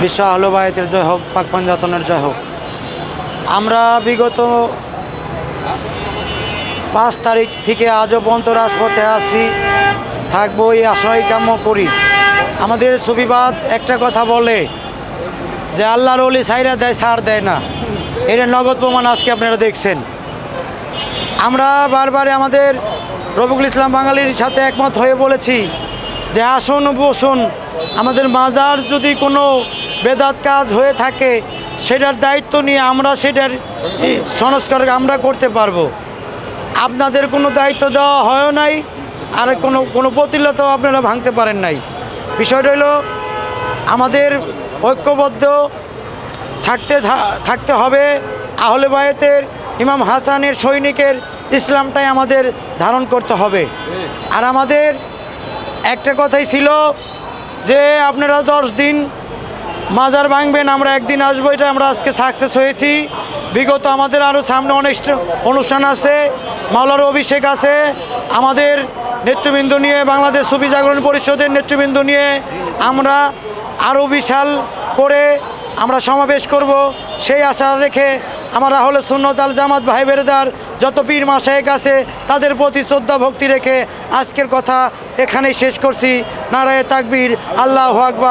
বিশ্ব আহলে বায়াতের জয় হোক, পাক পাঞ্জাতনের জয় হোক। আমরা বিগত 5 তারিখ থেকে আজও পর্যন্ত রাজপথে আছি, থাকবো, এই আশাই কাম্য করি। আমাদের সুফিবাদ একটা কথা বলে যে আল্লাহর ওলি সাইরা দেয়, ছাড় দেয় না। এটা নগদ প্রমাণ আজকে আপনারা দেখছেন। আমরা বারবার আমাদের রফিকুল ইসলাম বাঙালির সাথে একমত হয়ে বলেছি যে আসন বসুন, আমাদের মাজার যদি কোনো বেদাত কাজ হয়ে থাকে সেটার দায়িত্ব নিয়ে আমরা সেটার সংস্কার আমরা করতে পারবো। আপনাদের কোনো দায়িত্ব দেওয়া হয় নাই, আর কোনো প্রতিলতাও আপনারা ভাঙতে পারেন নাই। বিষয়টা হলো আমাদের ঐক্যবদ্ধ থাকতে হবে। আহলে বায়াতের ইমাম হাসানের সৈনিকের ইসলামটাই আমাদের ধারণ করতে হবে। আর আমাদের একটা কথাই ছিল যে আপনারা 10 দিন মাজার ভাঙবেন, আমরা একদিন আসবো। এটা আমরা আজকে সাকসেস হয়েছি। বিগত আমাদের আরও সামনে অনেক অনুষ্ঠান আছে, মাওলার অভিষেক আছে, আমাদের নেতৃবৃন্দ নিয়ে, বাংলাদেশ সুফি জাগরণ পরিষদের নেতৃবৃন্দ নিয়ে আমরা আরও বিশাল করে আমরা সমাবেশ করব। সেই আশা রেখে আমরা আহলে সুন্নাত আল জামাত ভাই বেরাদার যত পীর মাশায়েখ আছে তাদের প্রতি শ্রদ্ধা ভক্তি রেখে আজকের কথা এখানেই শেষ করছি। নারায়ে তাকবীর, আল্লাহু আকবার।